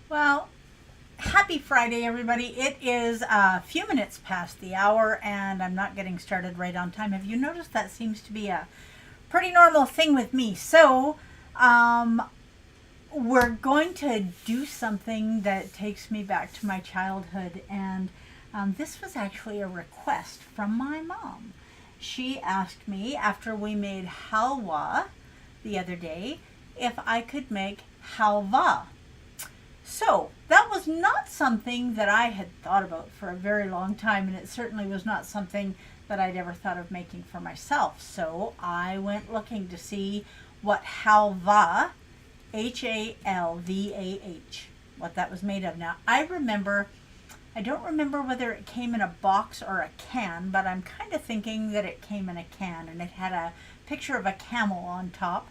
Well, happy Friday, everybody. It is a few minutes past the hour, and I'm not getting started right on time. Have you noticed that seems to be a pretty normal thing with me? Um, we're going to do something that takes me back to my childhood, and this was actually a request from my mom. She asked me after we made halwa the other day if I could make halva. So that was not something that I had thought about for a very long time, and it certainly was not something that I'd ever thought of making for myself. So I went looking to see what halva, Halvah, what that was made of. Now I don't remember whether it came in a box or a can, but I'm kind of thinking that it came in a can, and it had a picture of a camel on top.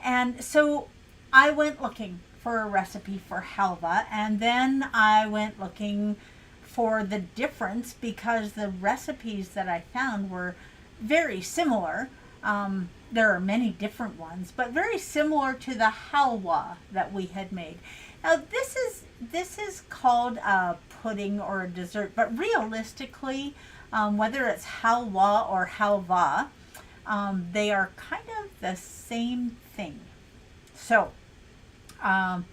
And so I went looking for a recipe for halva, and then I went looking for the difference because the recipes that I found were very similar. There are many different ones, but very similar to the halwa that we had made. Now this is called a pudding or a dessert, but realistically, whether it's halwa or halva, they are kind of the same thing. So um,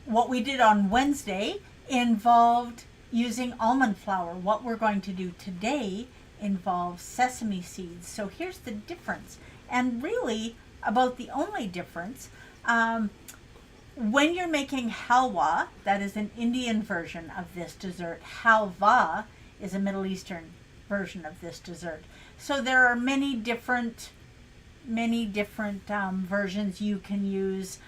what we did on Wednesday involved using almond flour. What we're going to do today involves sesame seeds. So here's the difference, and really about the only difference. When you're making halwa, that is an Indian version of this dessert. Halva is a Middle Eastern version of this dessert. So there are many different versions you can use.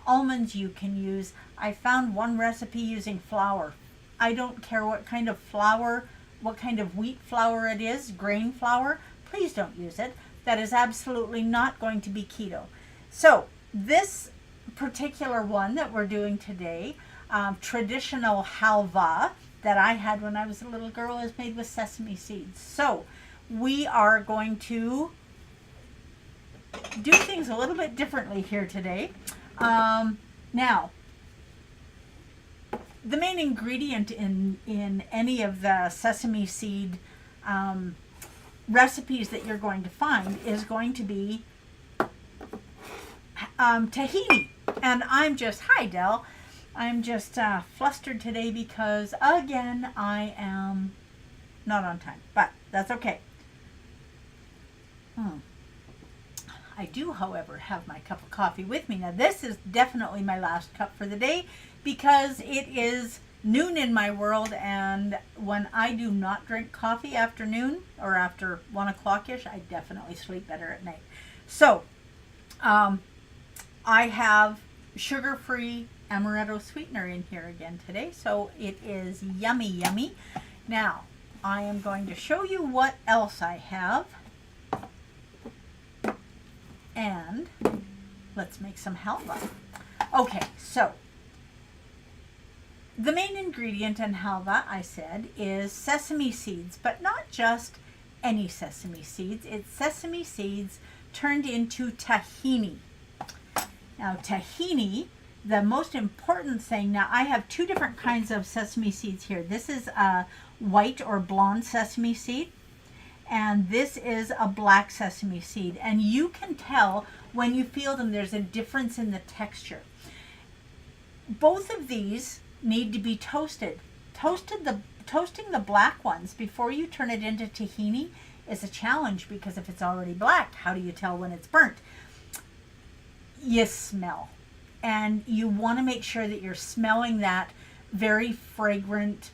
Almonds you can use. I found one recipe using flour. I don't care what kind of flour, what kind of wheat flour it is, grain flour. Please don't use it. That is absolutely not going to be keto. So this particular one that we're doing today, traditional halva that I had when I was a little girl, is made with sesame seeds. So we are going to do things a little bit differently here today. Now, the main ingredient in any of the sesame seed recipes that you're going to find is going to be tahini. And hi Del, I'm just flustered today because, again, I am not on time, but that's okay. I do, however, have my cup of coffee with me. Now, this is definitely my last cup for the day because it is noon in my world, and when I do not drink coffee after noon or after 1 o'clock-ish, I definitely sleep better at night. So, I have sugar-free amaretto sweetener in here again today, so it is yummy, yummy. Now, I am going to show you what else I have. And let's make some halva. Okay, so the main ingredient in halva, I said, is sesame seeds, but not just any sesame seeds. It's sesame seeds turned into tahini. Now, tahini, the most important thing, now I have two different kinds of sesame seeds here. This is a white or blonde sesame seed, and this is a black sesame seed, and you can tell when you feel them there's a difference in the texture. Both of these need to be toasted. Toasting the black ones before you turn it into tahini is a challenge, because if it's already black, how do you tell when it's burnt? You smell, and you want to make sure that you're smelling that very fragrant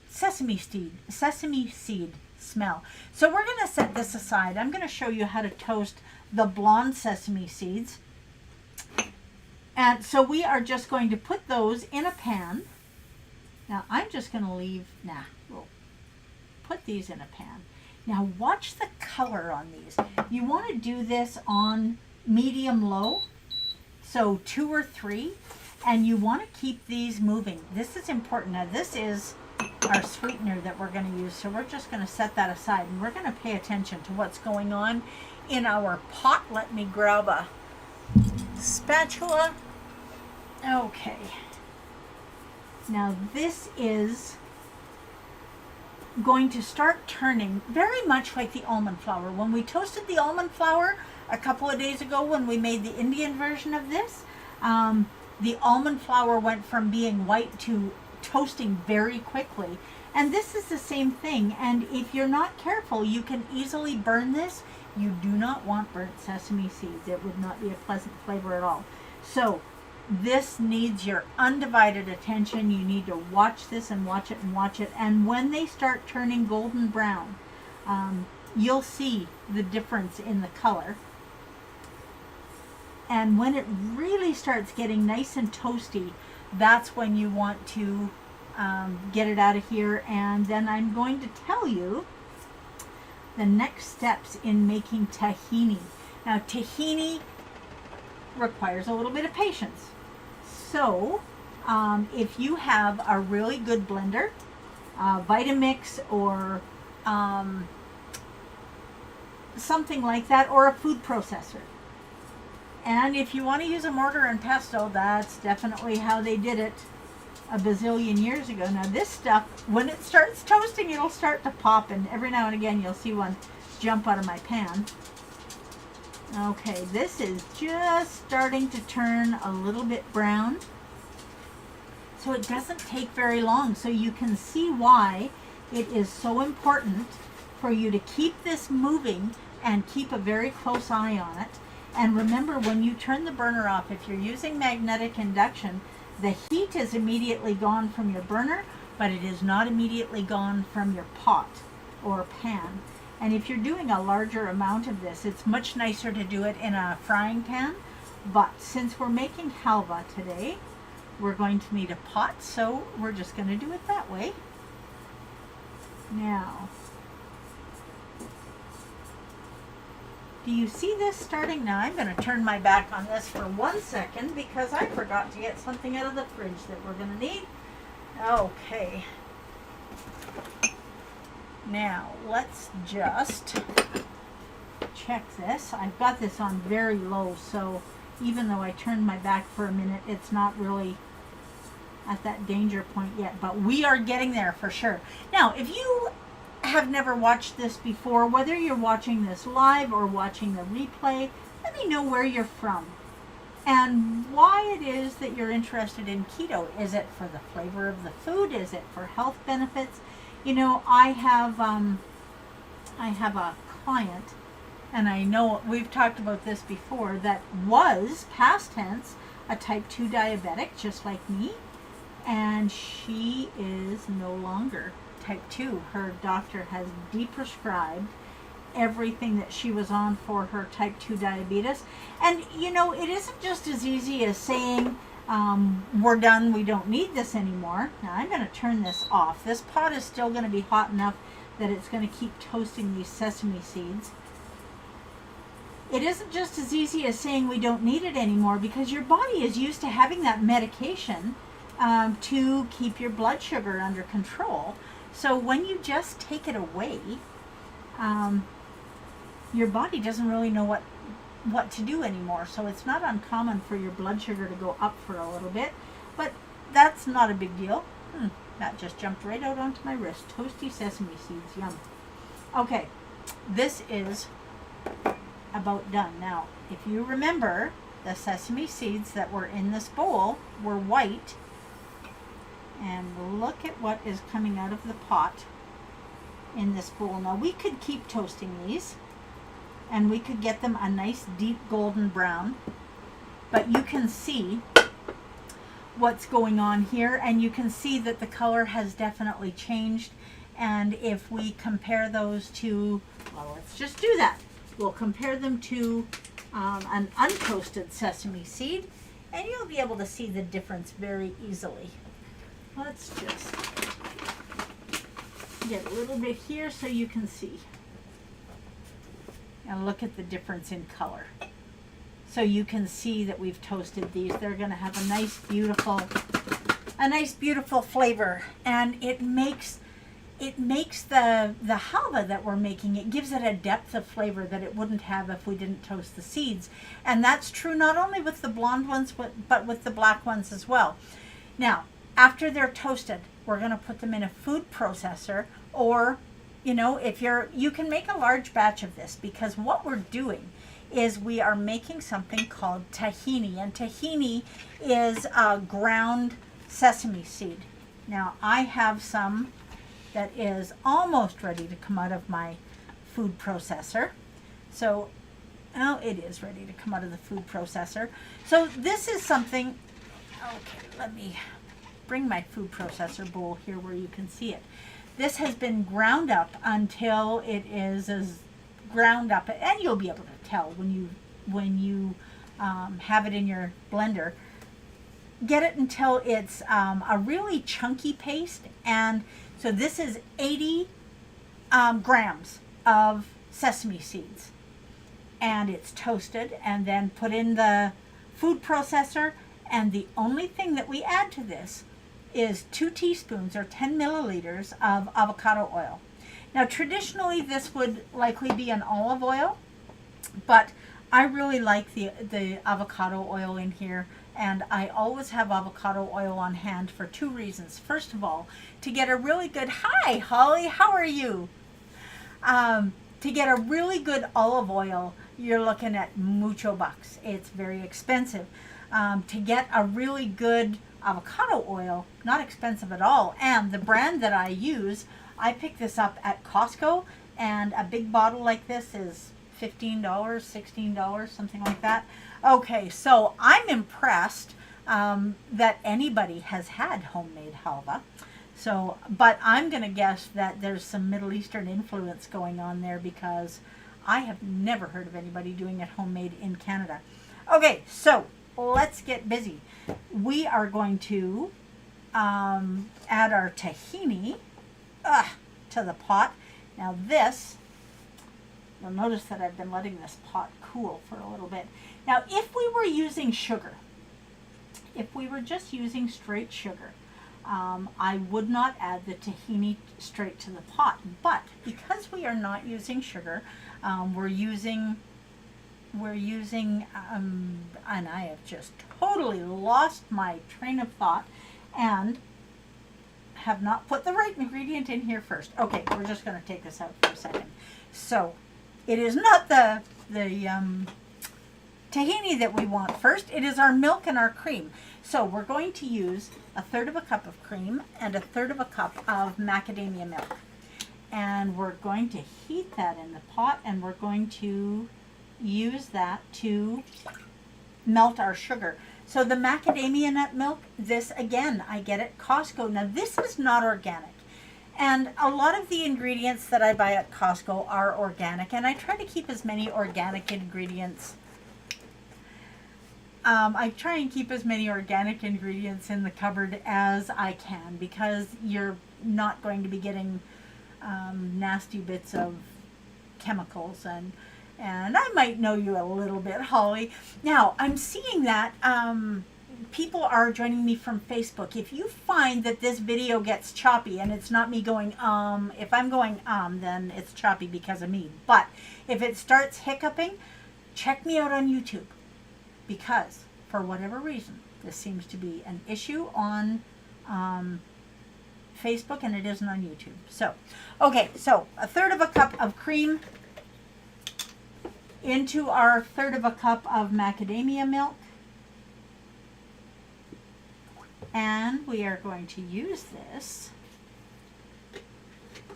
sesame seed smell. So we're going to set this aside. I'm going to show you how to toast the blonde sesame seeds. And so we are just going to put those in a pan. Now I'm just going to we'll put these in a pan. Now watch the color on these. You want to do this on medium low, so 2 or 3, and you want to keep these moving. This is important. Now this is our sweetener that we're going to use, so we're just going to set that aside, and we're going to pay attention to what's going on in our pot. Let me grab a spatula. Okay, Now this is going to start turning very much like the almond flour. When we toasted the almond flour a couple of days ago when we made the Indian version of this, the almond flour went from being white to toasting very quickly. And this is the same thing. And if you're not careful, you can easily burn this. You do not want burnt sesame seeds. It would not be a pleasant flavor at all. So this needs your undivided attention. You need to watch this and watch it and watch it. And when they start turning golden brown, you'll see the difference in the color. And when it really starts getting nice and toasty, that's when you want to get it out of here. And then I'm going to tell you the next steps in making tahini. Now, tahini requires a little bit of patience. So, if you have a really good blender, Vitamix or something like that, or a food processor, and if you want to use a mortar and pestle, that's definitely how they did it a bazillion years ago. Now this stuff, when it starts toasting, it'll start to pop, and every now and again you'll see one jump out of my pan. Okay, this is just starting to turn a little bit brown. So it doesn't take very long. So you can see why it is so important for you to keep this moving and keep a very close eye on it. And remember, when you turn the burner off, if you're using magnetic induction, the heat is immediately gone from your burner, but it is not immediately gone from your pot or pan. And if you're doing a larger amount of this, it's much nicer to do it in a frying pan. But since we're making halva today, we're going to need a pot, so we're just going to do it that way. Now, do you see this starting? Now I'm going to turn my back on this for 1 second because I forgot to get something out of the fridge that we're going to need. Okay. Now let's just check this. I've got this on very low, so even though I turned my back for a minute, it's not really at that danger point yet, but we are getting there for sure. Now, if you have never watched this before, whether you're watching this live or watching the replay, let me know where you're from and why it is that you're interested in keto. Is it for the flavor of the food? Is it for health benefits? You know, I have a client, and I know we've talked about this before, that was, past tense, a type 2 diabetic, just like me, and she is no longer type 2. Her doctor has deprescribed everything that she was on for her type 2 diabetes. And you know, it isn't just as easy as saying we're done, we don't need this anymore. Now I'm going to turn this off. This pot is still going to be hot enough that it's going to keep toasting these sesame seeds. It isn't just as easy as saying we don't need it anymore, because your body is used to having that medication to keep your blood sugar under control. So when you just take it away, your body doesn't really know what to do anymore. So it's not uncommon for your blood sugar to go up for a little bit, but that's not a big deal. That just jumped right out onto my wrist. Toasty sesame seeds, yum. Okay, this is about done. Now, if you remember, the sesame seeds that were in this bowl were white, and look at what is coming out of the pot in this bowl. Now we could keep toasting these and we could get them a nice deep golden brown, but you can see what's going on here, and you can see that the color has definitely changed. And if we compare those to, well, let's just do that. We'll compare them to an untoasted sesame seed, and you'll be able to see the difference very easily. Let's just get a little bit here so you can see. And look at the difference in color. So you can see that we've toasted these. They're going to have a nice beautiful flavor, and it makes the halva that we're making, it gives it a depth of flavor that it wouldn't have if we didn't toast the seeds. And that's true not only with the blonde ones, but with the black ones as well. Now, After they're toasted, we're going to put them in a food processor, or, you know, if you can make a large batch of this, because what we're doing is we are making something called tahini, and tahini is ground sesame seed. Now I have some that is almost ready to come out of my food processor. So, oh, it is ready to come out of the food processor. So this is something, okay, let me bring my food processor bowl here where you can see it. This has been ground up until it is as ground up, and you'll be able to tell when you have it in your blender. Get it until it's a really chunky paste, and so this is 80 grams of sesame seeds, and it's toasted and then put in the food processor, and the only thing that we add to this is 2 teaspoons or 10 milliliters of avocado oil. Now traditionally this would likely be an olive oil, but I really like the avocado oil in here, and I always have avocado oil on hand for 2 reasons. First of all, to get a really good, hi Holly, how are you? To get a really good olive oil, you're looking at mucho bucks. It's very expensive. To get a really good avocado oil, not expensive at all. And the brand that I use, I picked this up at Costco, and a big bottle like this is $15, $16, something like that. Okay, so I'm impressed that anybody has had homemade halva. So, but I'm going to guess that there's some Middle Eastern influence going on there, because I have never heard of anybody doing it homemade in Canada. Okay, so let's get busy. We are going to add our tahini to the pot. Now this, you'll notice that I've been letting this pot cool for a little bit. Now if we were using sugar, if we were just using straight sugar, I would not add the tahini straight to the pot. But because we are not using sugar, we're using, and I have just totally lost my train of thought and have not put the right ingredient in here first. Okay, we're just going to take this out for a second. So it is not the tahini that we want first. It is our milk and our cream. So we're going to use 1/3 cup of cream and 1/3 cup of macadamia milk. And we're going to heat that in the pot, and we're going to use that to melt our sugar. So the macadamia nut milk, this again, I get at Costco. Now this is not organic. And a lot of the ingredients that I buy at Costco are organic, and I try to keep as many organic ingredients. I try and keep as many organic ingredients in the cupboard as I can, because you're not going to be getting nasty bits of chemicals, and I might know you a little bit, Holly. Now I'm seeing that people are joining me from Facebook. If you find that this video gets choppy and it's not me going if I'm going then it's choppy because of me. But if it starts hiccuping, check me out on YouTube, because for whatever reason this seems to be an issue on Facebook, and it isn't on YouTube. So okay, so 1/3 cup of cream into our 1/3 cup of macadamia milk, and we are going to use this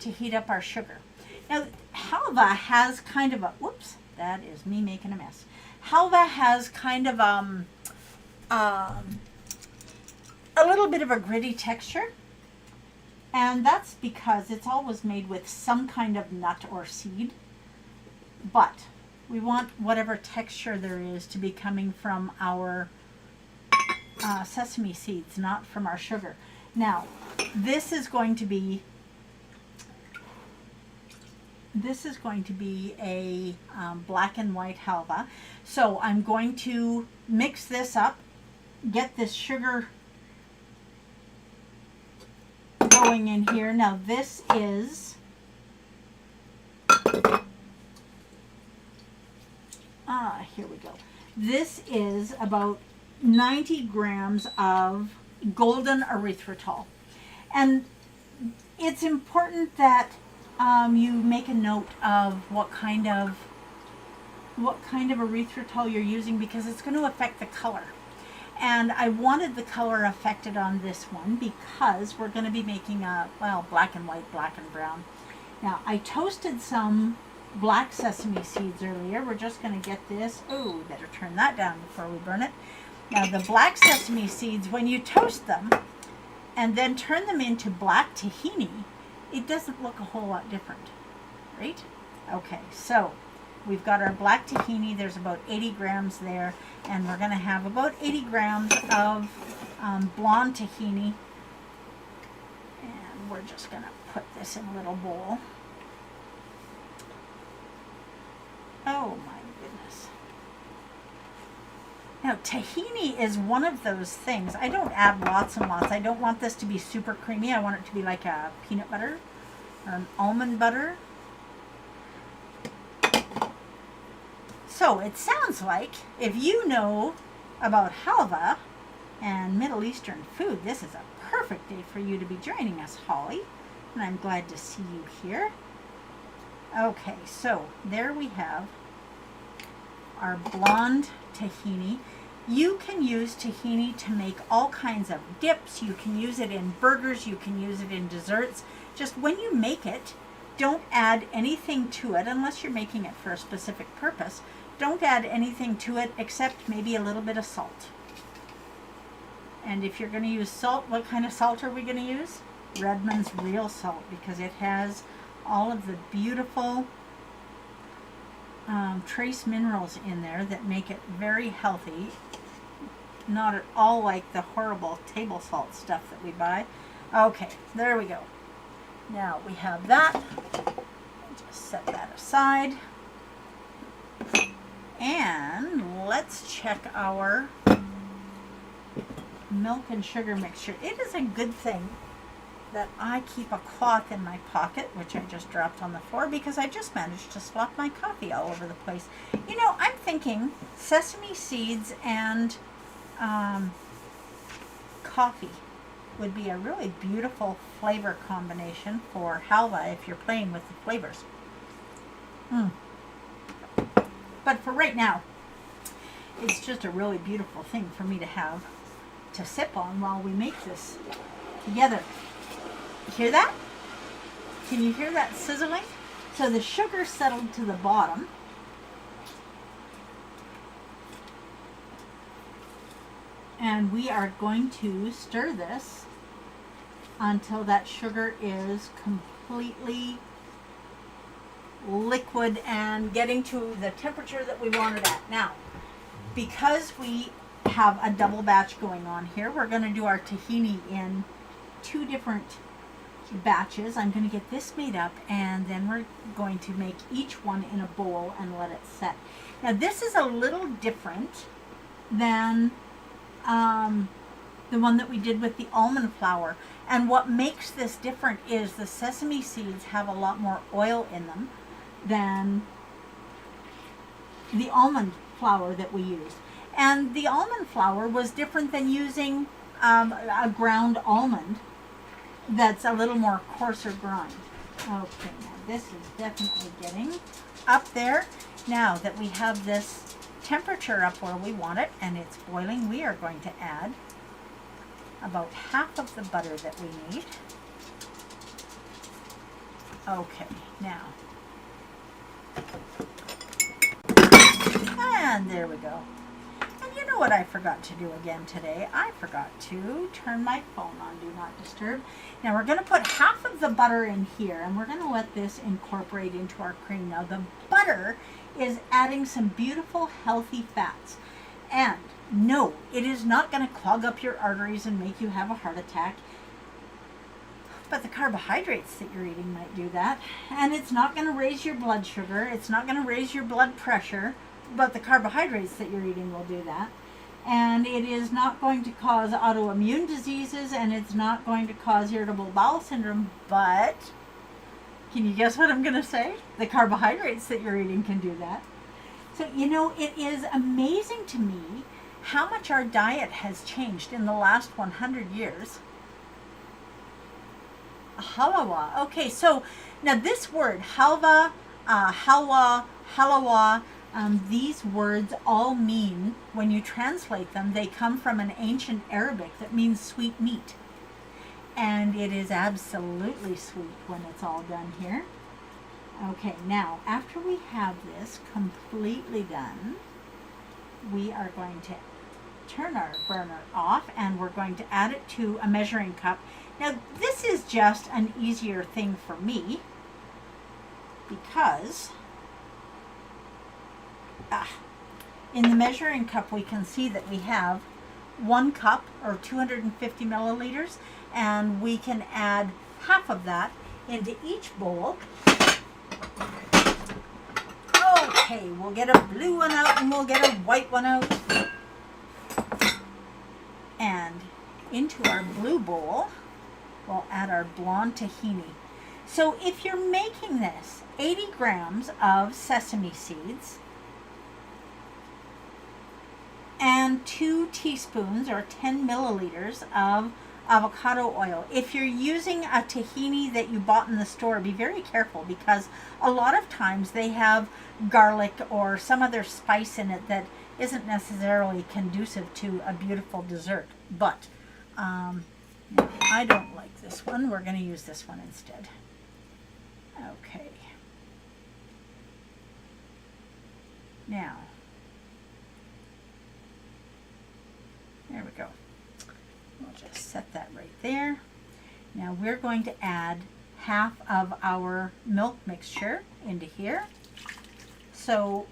to heat up our sugar. Now halva has kind of a, whoops, that is me making a mess. Halva has kind of a little bit of a gritty texture, and that's because it's always made with some kind of nut or seed. But we want whatever texture there is to be coming from our sesame seeds, not from our sugar. Now, this is going to be a black and white halva. So I'm going to mix this up, get this sugar going in here. Now this is here we go. This is about 90 grams of golden erythritol. And it's important that you make a note of what kind of erythritol you're using, because it's going to affect the color. And I wanted the color affected on this one because we're going to be making a, well, black and white, black and brown. Now, I toasted some black sesame seeds earlier. We're just going to get this. Oh, better turn that down before we burn it. Now, the black sesame seeds, when you toast them and then turn them into black tahini, it doesn't look a whole lot different, right? Okay, so we've got our black tahini. There's about 80 grams there, and we're going to have about 80 grams of blonde tahini. And we're just going to put this in a little bowl. Oh my goodness. Now, tahini is one of those things. I don't add lots and lots. I don't want this to be super creamy. I want it to be like a peanut butter or an almond butter. So it sounds like if you know about halva and Middle Eastern food, this is a perfect day for you to be joining us, Holly. And I'm glad to see you here. Okay, so there we have our blonde tahini. You can use tahini to make all kinds of dips. You can use it in burgers. You can use it in desserts. Just when you make it, don't add anything to it unless you're making it for a specific purpose. Don't add anything to it except maybe a little bit of salt. And if you're going to use salt, what kind of salt are we going to use? Redmond's real salt, because it has all of the beautiful trace minerals in there that make it very healthy. Not at all like the horrible table salt stuff that we buy. Okay, there we go. Now we have that. Just set that aside. And let's check our milk and sugar mixture. It is a good thing that I keep a cloth in my pocket, which I just dropped on the floor because I just managed to slop my coffee all over the place. You know, I'm thinking sesame seeds and coffee would be a really beautiful flavor combination for halva if you're playing with the flavors. But for right now, it's just a really beautiful thing for me to have to sip on while we make this together. Hear that? Can you hear that sizzling? So the sugar settled to the bottom. And we are going to stir this until that sugar is completely liquid and getting to the temperature that we want it at. Now, because we have a double batch going on here, we're going to do our tahini in 2 different batches. I'm going to get this made up, and then we're going to make each one in a bowl and let it set. Now, this is a little different than the one that we did with the almond flour. And what makes this different is the sesame seeds have a lot more oil in them than the almond flour that we used. And the almond flour was different than using a ground almond that's a little more coarser grind. Okay, now this is definitely getting up there. Now that we have this temperature up where we want it and it's boiling, we are going to add about half of the butter that we need. Okay, now. And there we go. And you know what I forgot to do again today? I forgot to turn my phone on Do Not Disturb. Now we're going to put half of the butter in here, and we're going to let this incorporate into our cream. Now the butter is adding some beautiful healthy fats. And no, it is not going to clog up your arteries and make you have a heart attack. But the carbohydrates that you're eating might do that. And it's not going to raise your blood sugar. It's not going to raise your blood pressure. But the carbohydrates that you're eating will do that. And it is not going to cause autoimmune diseases, and it's not going to cause irritable bowel syndrome. But can you guess what I'm going to say? The carbohydrates that you're eating can do that. So, you know, it is amazing to me how much our diet has changed in the last 100 years. Halawa. Okay, so now this word, halva, halwa, halawa, these words all mean, when you translate them, they come from an ancient Arabic that means sweet meat. And it is absolutely sweet when it's all done here. Okay, now after we have this completely done, we are going to turn our burner off and we're going to add it to a measuring cup. Now this is just an easier thing for me because in the measuring cup we can see that we have 1 cup or 250 milliliters, and we can add half of that into each bowl. Okay, we'll get a blue one out and we'll get a white one out. And into our blue bowl, we'll add our blonde tahini. So if you're making this, 80 grams of sesame seeds and 2 teaspoons or 10 milliliters of avocado oil. If you're using a tahini that you bought in the store, be very careful because a lot of times they have garlic or some other spice in it that isn't necessarily conducive to a beautiful dessert. But I don't like this one. We're going to use this one instead. Okay. Now, there we go. We'll just set that right there. Now we're going to add half of our milk mixture into here. So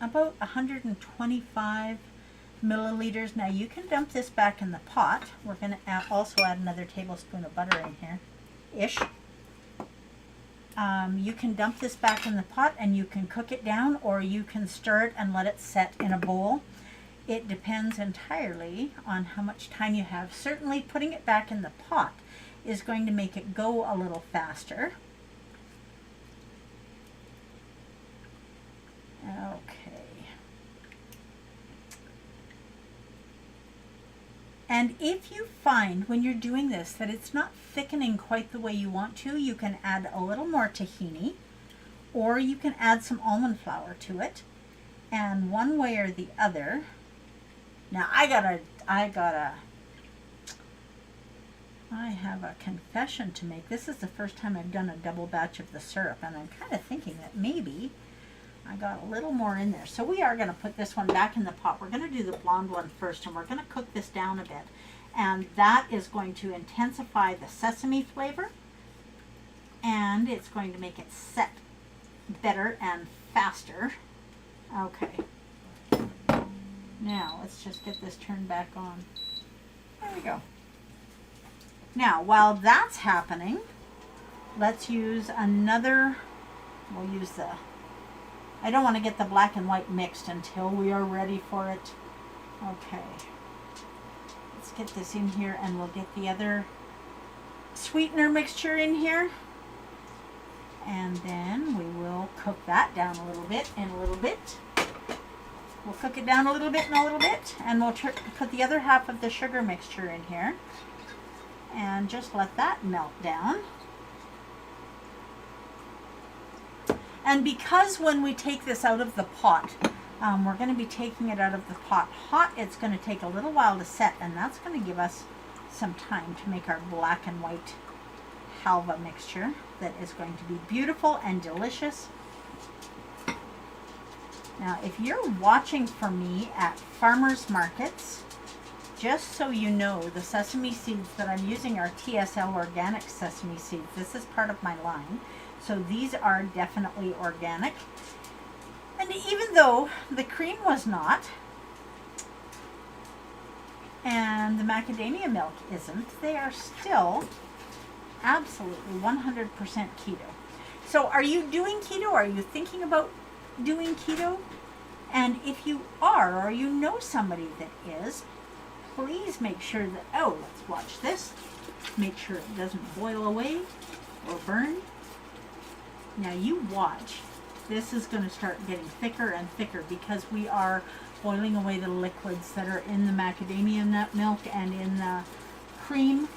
about 125 milliliters. Now you can dump this back in the pot. We're going to also add another tablespoon of butter in here-ish. You can dump this back in the pot and you can cook it down, or you can stir it and let it set in a bowl. It depends entirely on how much time you have. Certainly putting it back in the pot is going to make it go a little faster. Okay. And if you find when you're doing this that it's not thickening quite the way you want to, you can add a little more tahini, or you can add some almond flour to it. And one way or the other, now I have a confession to make. This is the first time I've done a double batch of the syrup, and I'm kind of thinking that maybe I got a little more in there. So we are going to put this one back in the pot. We're going to do the blonde one first, and we're going to cook this down a bit. And that is going to intensify the sesame flavor, and it's going to make it set better and faster. Okay. Now, let's just get this turned back on. There we go. Now, while that's happening, let's use another, we'll use the, I don't want to get the black and white mixed until we are ready for it. Okay. Let's get this in here and we'll get the other sweetener mixture in here. And then we will cook that down a little bit and a little bit. We'll cook it down a little bit and a little bit. And we'll put the other half of the sugar mixture in here. And just let that melt down. And because when we take this out of the pot, we're going to be taking it out of the pot hot, it's going to take a little while to set, and that's going to give us some time to make our black and white halva mixture that is going to be beautiful and delicious. Now, if you're watching for me at farmers markets, just so you know, the sesame seeds that I'm using are TSL organic sesame seeds. This is part of my line. So these are definitely organic. And even though the cream was not, and the macadamia milk isn't, they are still absolutely 100% keto. So are you doing keto? Are you thinking about doing keto? And if you are, or you know somebody that is, please make sure that, oh, let's watch this. Make sure it doesn't boil away or burn. Now you watch this is going to start getting thicker and thicker because we are boiling away the liquids that are in the macadamia nut milk and in the cream,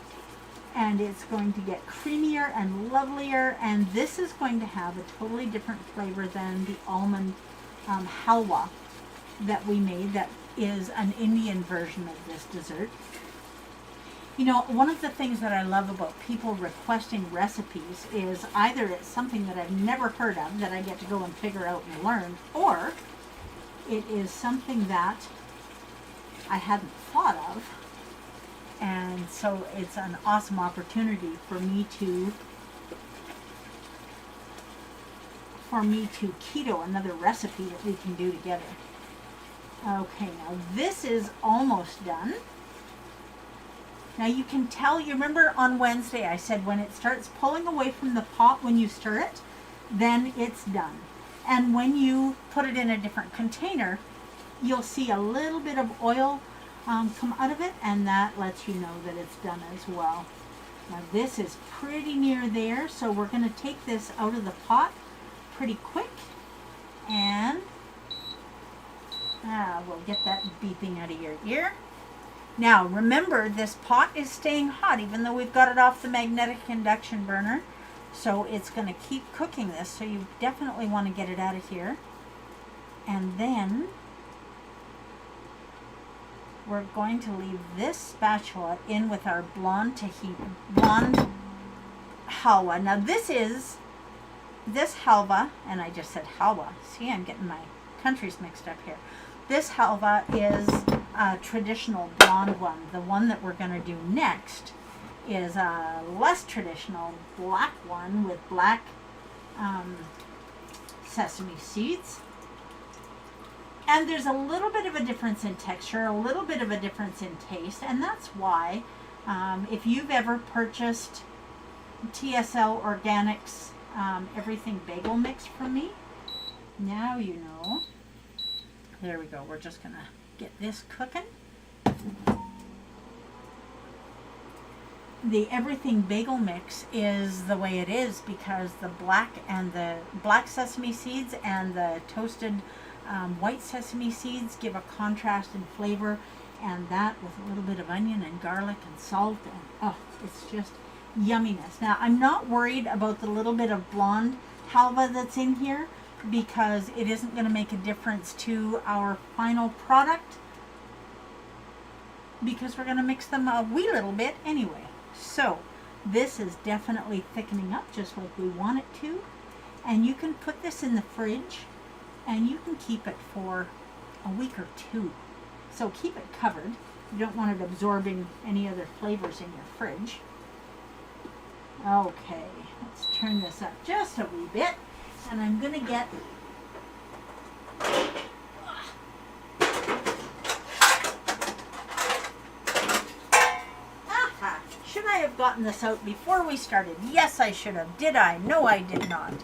and it's going to get creamier and lovelier, and this is going to have a totally different flavor than the almond halwa that we made, that is an Indian version of this dessert. You know, one of the things that I love about people requesting recipes is either it's something that I've never heard of that I get to go and figure out and learn, or it is something that I hadn't thought of. And so it's an awesome opportunity for me to keto another recipe that we can do together. Okay, now this is almost done. Now you can tell, you remember on Wednesday I said when it starts pulling away from the pot when you stir it, then it's done. And when you put it in a different container, you'll see a little bit of oil come out of it, and that lets you know that it's done as well. Now this is pretty near there, so we're going to take this out of the pot pretty quick, and we'll get that beeping out of your ear. Now remember, this pot is staying hot even though we've got it off the magnetic induction burner, so it's going to keep cooking this, so you definitely want to get it out of here. And then we're going to leave this spatula in with our blonde halwa. Now this halwa, and I just said halwa. See, I'm getting my countries mixed up here. This halwa is a traditional blonde one. The one that we're going to do next is a less traditional black one with black sesame seeds. And there's a little bit of a difference in texture, a little bit of a difference in taste, and that's why if you've ever purchased TSL Organics Everything Bagel Mix from me, now you know. There we go. We're just going to get this cooking. The Everything Bagel Mix is the way it is because the black sesame seeds and the toasted white sesame seeds give a contrast in flavor, and that with a little bit of onion and garlic and salt, and oh, it's just yumminess. Now I'm not worried about the little bit of blonde halwa that's in here because it isn't going to make a difference to our final product because we're going to mix them a wee little bit anyway. So this is definitely thickening up just like we want it to, and you can put this in the fridge and you can keep it for a week or two. So keep it covered. You don't want it absorbing any other flavors in your fridge. Okay, let's turn this up just a wee bit, and I'm going to get should I have gotten this out before we started? Yes, I should have. Did I? No, I did not.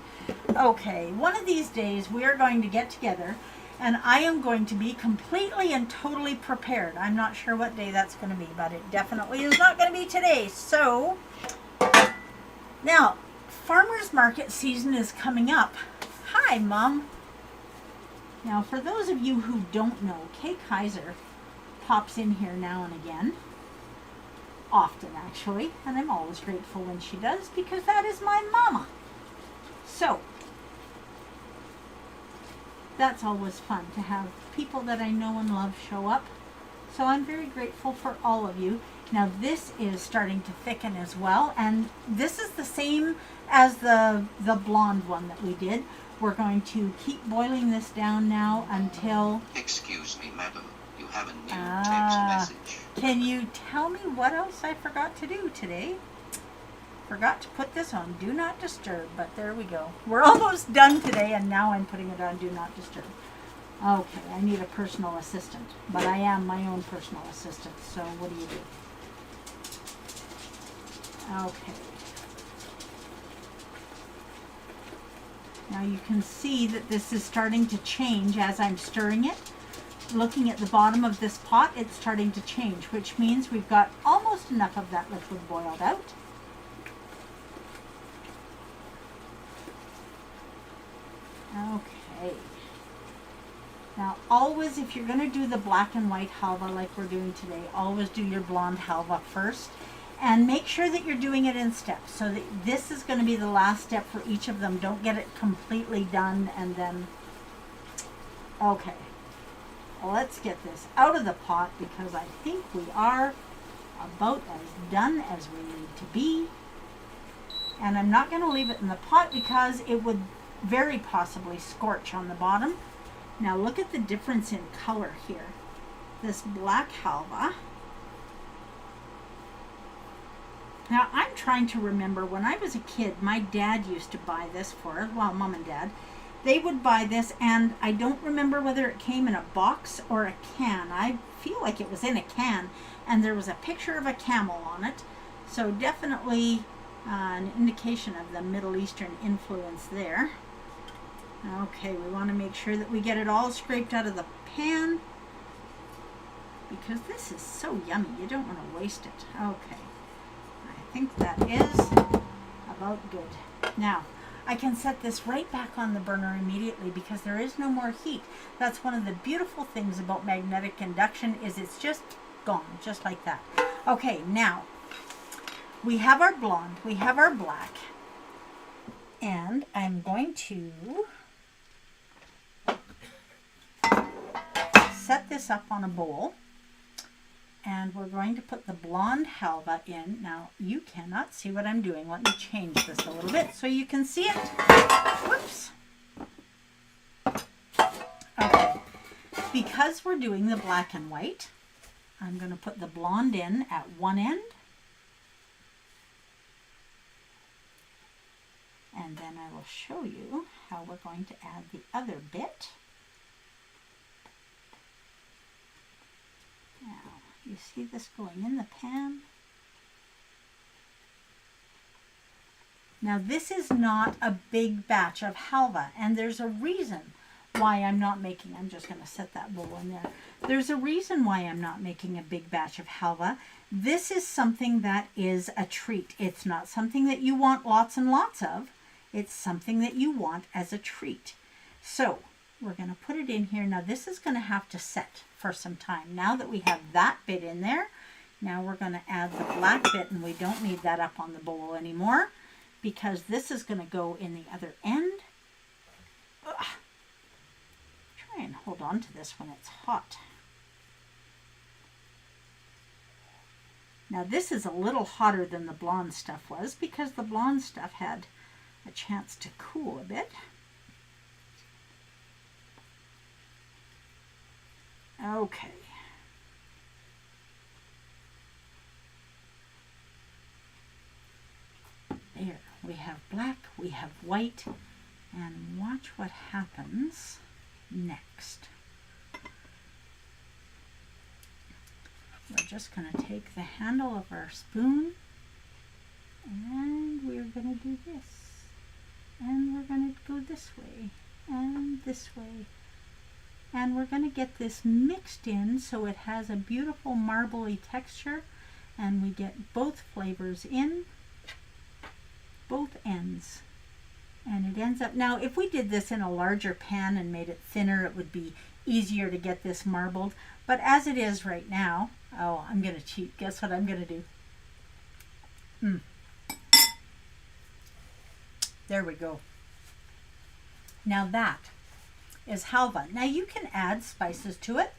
Okay, one of these days we are going to get together and I am going to be completely and totally prepared. I'm not sure what day that's going to be, but it definitely is not going to be today. So, now, farmers market season is coming up. Hi, Mom. Now, for those of you who don't know, Kay Kaiser pops in here now and again. Often, actually, and I'm always grateful when she does because that is my mama. So, that's always fun to have people that I know and love show up. So I'm very grateful for all of you. Now this is starting to thicken as well, and this is the same as the blonde one that we did. We're going to keep boiling this down now until... Excuse me, madam. You have a new text message. Can you tell me what else I forgot to do today? Forgot to put this on Do Not Disturb, but there we go. We're almost done today, and now I'm putting it on Do Not Disturb. Okay, I need a personal assistant, but I am my own personal assistant, so what do you do? Okay. Now you can see that this is starting to change as I'm stirring it. Looking at the bottom of this pot, it's starting to change, which means we've got almost enough of that liquid boiled out. Okay. Now, always, if you're going to do the black and white halva like we're doing today, always do your blonde halva first. And make sure that you're doing it in steps. So that this is going to be the last step for each of them. Don't get it completely done and then... Okay. Let's get this out of the pot because I think we are about as done as we need to be. And I'm not going to leave it in the pot because it would very possibly scorch on the bottom. Now look at the difference in color here. This black halva. Now I'm trying to remember when I was a kid, my dad used to buy this for us, well, Mom and Dad. They would buy this, and I don't remember whether it came in a box or a can. I feel like it was in a can, and there was a picture of a camel on it. So definitely an indication of the Middle Eastern influence there. Okay, we want to make sure that we get it all scraped out of the pan because this is so yummy. You don't want to waste it. Okay, I think that is about good. Now, I can set this right back on the burner immediately because there is no more heat. That's one of the beautiful things about magnetic induction is it's just gone, just like that. Okay, now we have our blonde, we have our black, and I'm going to set this up on a bowl. And we're going to put the blonde halva in. Now, you cannot see what I'm doing. Let me change this a little bit so you can see it. Whoops. Okay. Because we're doing the black and white, I'm going to put the blonde in at one end. And then I will show you how we're going to add the other bit. Now, you see this going in the pan? Now this is not a big batch of halva, and there's a reason why I'm not making, I'm just going to set that bowl in there. There's a reason why I'm not making a big batch of halva. This is something that is a treat. It's not something that you want lots and lots of. It's something that you want as a treat. So we're going to put it in here. Now this is going to have to set for some time. Now that we have that bit in there, now we're going to add the black bit, and we don't need that up on the bowl anymore because this is going to go in the other end. Ugh. Try and hold on to this when it's hot. Now this is a little hotter than the blonde stuff was because the blonde stuff had a chance to cool a bit. Okay. There, we have black, we have white, and watch what happens next. We're just going to take the handle of our spoon and we're going to do this. And we're going to go this way and this way. And we're going to get this mixed in so it has a beautiful marbly texture, and we get both flavors in both ends. And it ends up, now if we did this in a larger pan and made it thinner, it would be easier to get this marbled. But as it is right now, oh, I'm going to cheat. Guess what I'm going to do? There we go. Now that is halva. Now you can add spices to it.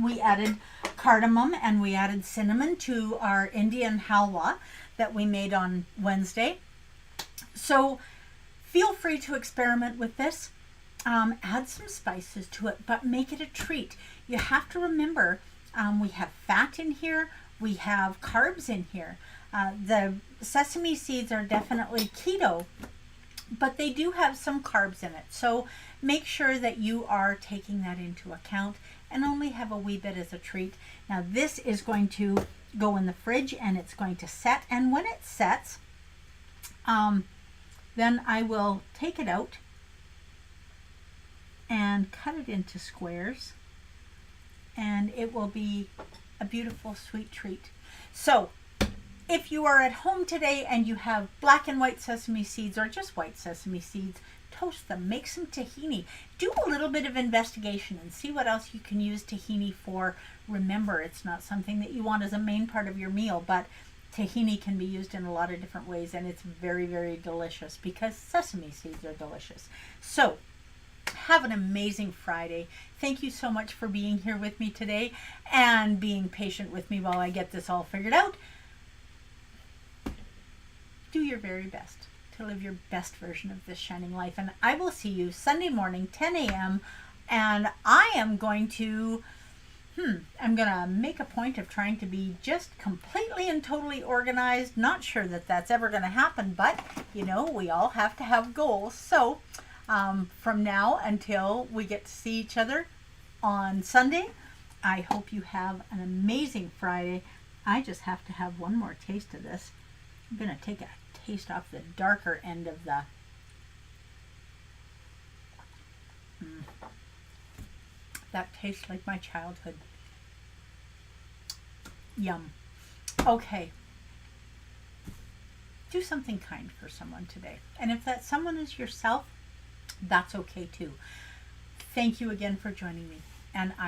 We added cardamom and we added cinnamon to our Indian halwa that we made on Wednesday. So feel free to experiment with this. Add some spices to it, but make it a treat. You have to remember we have fat in here, we have carbs in here. The sesame seeds are definitely keto, but they do have some carbs in it. So make sure that you are taking that into account and only have a wee bit as a treat. Now this is going to go in the fridge and it's going to set. And when it sets, then I will take it out and cut it into squares. And it will be a beautiful sweet treat. So if you are at home today and you have black and white sesame seeds or just white sesame seeds, toast them, make some tahini. Do a little bit of investigation and see what else you can use tahini for. Remember, it's not something that you want as a main part of your meal, but tahini can be used in a lot of different ways, and it's very, very delicious because sesame seeds are delicious. So, have an amazing Friday. Thank you so much for being here with me today and being patient with me while I get this all figured out. Do your very best to live your best version of this shining life. And I will see you Sunday morning, 10 a.m. And I am going to make a point of trying to be just completely and totally organized. Not sure that that's ever going to happen, but we all have to have goals. So from now until we get to see each other on Sunday, I hope you have an amazing Friday. I just have to have one more taste of this. I'm going to take a taste off the darker end of the that tastes like my childhood. Yum. Okay. Do something kind for someone today. And if that someone is yourself, that's okay too. Thank you again for joining me. And I